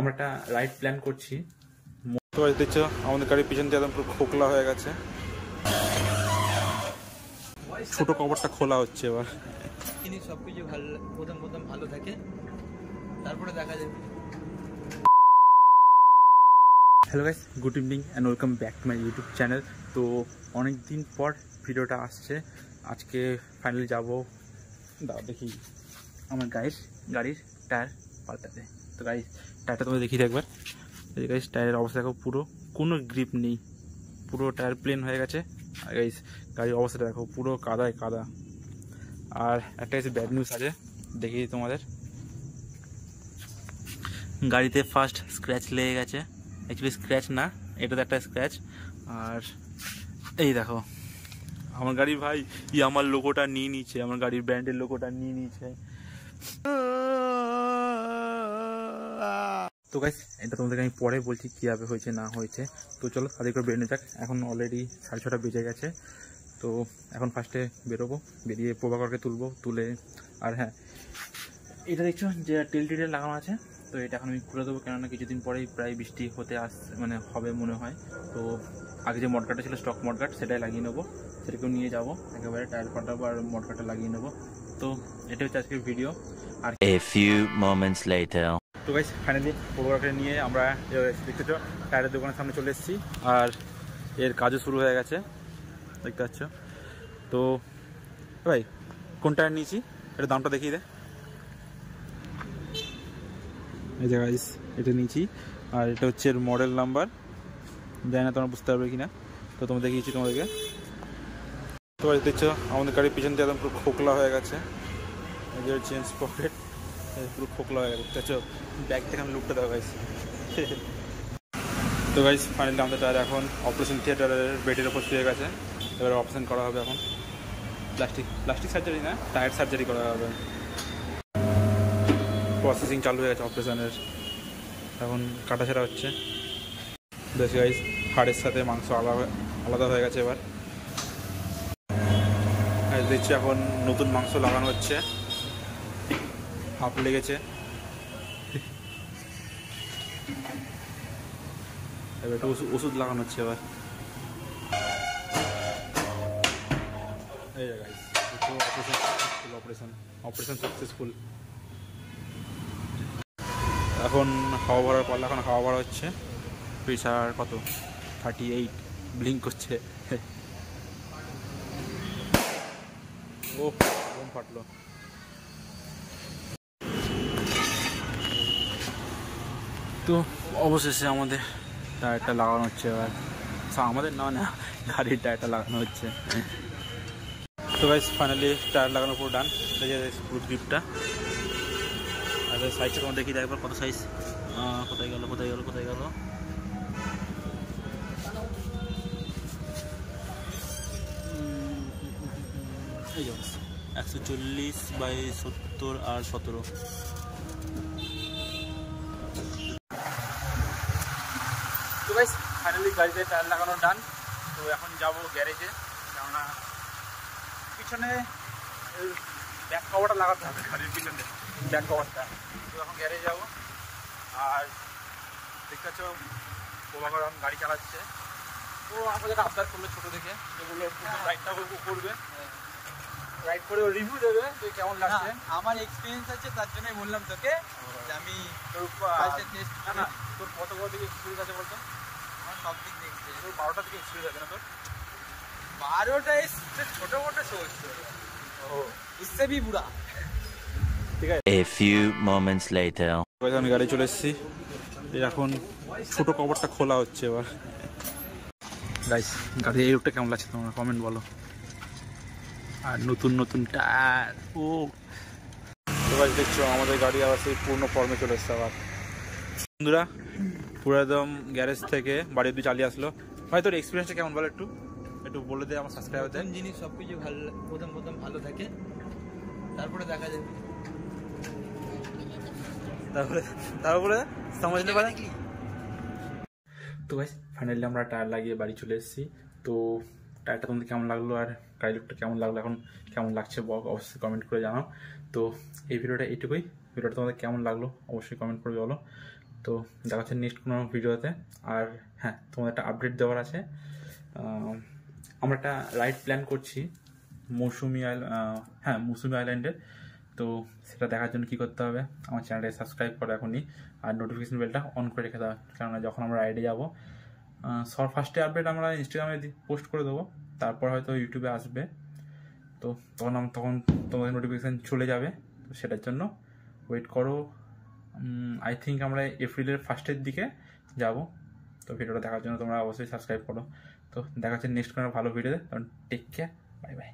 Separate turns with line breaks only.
আমরা একটা ride plan করছি। তো দেখছো আমাদের গাড়ির পিছন দিয়ে একদম পুরো খোকলা হয়ে গেছে। ছোট কভারটা খোলা হচ্ছে এবার।
সবকিছু ভালো, প্রথম ভালো থাকে, তারপরে দেখা যাবে।
Hello guys, good evening and welcome back to my YouTube channel. তো অনেক দিন পর ভিডিওটা আসছে। আজকে ফাইনালি যাবো, দেখি আমার গাড়ির টায়ার পাল্টাতে। তো গাড়ির টায়ারটা তোমরা দেখিয়ে একবার। এই গাইস টায়ারের অবস্থা দেখো, পুরো কোনো গ্রিপ নেই, পুরো টায়ার প্লেন হয়ে গেছে। আর গাইস গাড়ির অবস্থাটা দেখো, পুরো কাদায় কাদা। আর একটা কিছু ব্যাড নিউজ আছে, দেখি তোমাদের। গাড়িতে ফার্স্ট স্ক্র্যাচ লেগে গেছে। অ্যাকচুয়ালি স্ক্র্যাচ না, এটা তো একটা স্ক্র্যাচ। আর এই দেখো আমার গাড়ির ভাই আমার লোগোটা নিয়ে নিচ্ছে, আমার গাড়ির ব্র্যান্ডের লোগোটা নিয়ে নিচ্ছে। তো গাইস এটা তোমাদেরকে আমি পরে বলছি কীভাবে হয়েছে না হয়েছে। তো চলো তাদের করে বেরোনো যাক। এখন অলরেডি 6:30 বেজে গেছে। তো এখন ফার্স্টে বেরোবো, বেরিয়ে প্রভাকরকে তুলে। আর হ্যাঁ, এটা দেখছো যে টেল লাগানো আছে, তো এটা এখন আমি খুলে দেবো, কেননা কিছুদিন পরেই প্রায় বৃষ্টি হবে মনে হয়। তো আগে যে মডগার্ডটা ছিল স্টক মডগার্ড, সেটাই লাগিয়ে নেবো, সেটাকেও নিয়ে যাবো, একেবারে টায়ার পাল্টাবো আর মডগার্ডটা লাগিয়ে নেবো। তো এটা হচ্ছে আজকের ভিডিও। আর
A few moments later.
তো গাইস ফাইনালি প্রভাকরকে নিয়ে আমরা দেখতেছো টায়ারের দোকানের সামনে চলে এসেছি। আর এর কাজও শুরু হয়ে গেছে, দেখতে পাচ্ছ। তো ভাই কোন টায়ার নিয়েছি এটা দামটা দেখিয়ে দে। এই যে গাইস এটা নিয়েছি, আর এটা হচ্ছে এর মডেল নাম্বার, জানি না তোমরা বুঝতে পারবে কিনা। তো তোমরা দেখিয়েছি তোমাদেরকে। তো দেখছো আমাদের গাড়ির পিছন দিয়ে একদম পুরো খোকলা হয়ে গেছে। এই যে চেঞ্জ পকেট পুরো খোকলা হয়ে গেছে, দেখছো। ব্যাগ থেকে আমি লুকটা দেওয়া গাইস। তো গাইস ফাইনালি আমাদের টায়ার এখন অপারেশন থিয়েটারের বেডের ওপর শুয়ে গেছে। এবার অপারেশন করা হবে এখন। প্লাস্টিক সার্জারি না, টায়ার সার্জারি করা হবে। প্রসেসিং চালু হয়ে গেছে অপারেশনের, এখন কাটাছেড়া হচ্ছে। দেখছি গাইস হাড়ের সাথে মাংস আলাদা হয়ে গেছে। এবার দেখছি এখন নতুন মাংস লাগানো হচ্ছে, হাফ লেগেছে। এবার একটু ওষুধ লাগানো হচ্ছে এবার। এই গাইস অপারেশন সাকসেসফুল। এখন হাওয়া ভরার পাল্লা, এখন হাওয়া ভরা হচ্ছে। প্রেশার কত 38 ব্লিঙ্ক করছে। ও বোম ফাটলো। তো অবশেষে আমাদের টায়ারটা লাগানো হচ্ছে এবার। আমাদের না গাড়ির টায়ারটা লাগানো হচ্ছে। তো গাইস ফাইনালি টায়ার লাগানোর পুরো ডান। পুরো গ্রিপটা আর সাইজটা তোমার দেখি একবার কত সাইজ। কোথায় গেল এই যে 140/70 আর 17। তো গাইস ফাইনালি গাড়িতে টায়ার লাগানো ডান। তো এখন যাব গ্যারেজে, কেননা পিছনে ব্যাক কভারটা লাগাতে হবে, গাড়ির পিছনে ব্যাক কভারটা। তো এখন গ্যারেজে যাবো। আর দেখতে পাচ্ছ প্রভাকর এখন গাড়ি চালাচ্ছে। তো আমাদেরকে আবদার করলো ছোটো থেকে, যেগুলো রাইডটা করবে, রাইড করে রিভিউ দেবে যে কেমন লাগছে।
আমার এক্সপিরিয়েন্স আছে, তার জন্যই বললাম তোকে যে আমি
তোর কত দিকে এক্সপিরিয়েন্স আছে বলতো?
আমার সব দিক দেখছি।
তোর 12টা থেকে এক্সপিরিয়েন্স আছে না তোর?
12টা ছোটো মোটো চলছে, ইসে ভি বুড়া।
ঠিক আছে।
A few moments later.
আমি গাড়ি চলে এসেছি, এখন ছোট কভারটা খোলা হচ্ছে এবার। গাইস গাড়ির এই রূপটা কেমন লাগছে তোমরা কমেন্ট বলো। আর নতুন টায়ার। ও তো গাইস দেখছো আমাদের গাড়ি আবার সেই পূর্ণ ফর্মে চলে এসছে আবার। বন্ধুরা পুরো একদম গ্যারেজ থেকে বাড়ি অব্দি চালিয়ে আসলো। ভাই তোর এক্সপিরিয়েন্সটা কেমন বলো, একটু বলে দে আমার সাবস্ক্রাইবারদের।
জিনিস সবকিছু ভালো, প্রথম ভালো থাকে, তারপরে দেখা যাবে।
তারপরে সমঝতে পারে কি। তো গাইস ফাইনালি আমরা টায়ার লাগিয়ে বাড়ি চলে এসেছি। তো টায়ারটা তোমাদের কেমন লাগলো আর গাড়ি লুকটা কেমন লাগলো, এখন কেমন লাগছে অবশ্যই কমেন্ট করে জানাও। তো এই ভিডিওটা এইটুকুই। ভিডিওটা তোমাদের কেমন লাগলো অবশ্যই কমেন্ট করে বলো। তো দেখা হচ্ছে নেক্সট কোনো ভিডিওতে। আর হ্যাঁ, তোমাদের একটা আপডেট দেওয়ার আছে। আমরা একটা রাইড প্ল্যান করছি মৌসুমি আইল্যান্ডে। তো সেটা দেখার জন্য কী করতে হবে, আমার চ্যানেলটাকে সাবস্ক্রাইব করো এখনই, আর নোটিফিকেশন বেলটা অন করে রেখে দাও, কেননা যখন আমরা রাইডে যাবো ফার্স্টে আপডেট আমরা ইনস্টাগ্রামে পোস্ট করে দেবো, তারপর হয়তো ইউটিউবে আসবে। তো তখন তোমাদের নোটিফিকেশান চলে যাবে। তো সেটার জন্য ওয়েট করো। আই থিঙ্ক আমরা এপ্রিলের ফার্স্টের দিকে যাব। তো ভিডিওটা দেখার জন্য তোমরা অবশ্যই সাবস্ক্রাইব করো। তো দেখা হচ্ছে নেক্সট কোনো ভালো ভিডিওতে। তখন টেক কেয়ার, বাই বাই।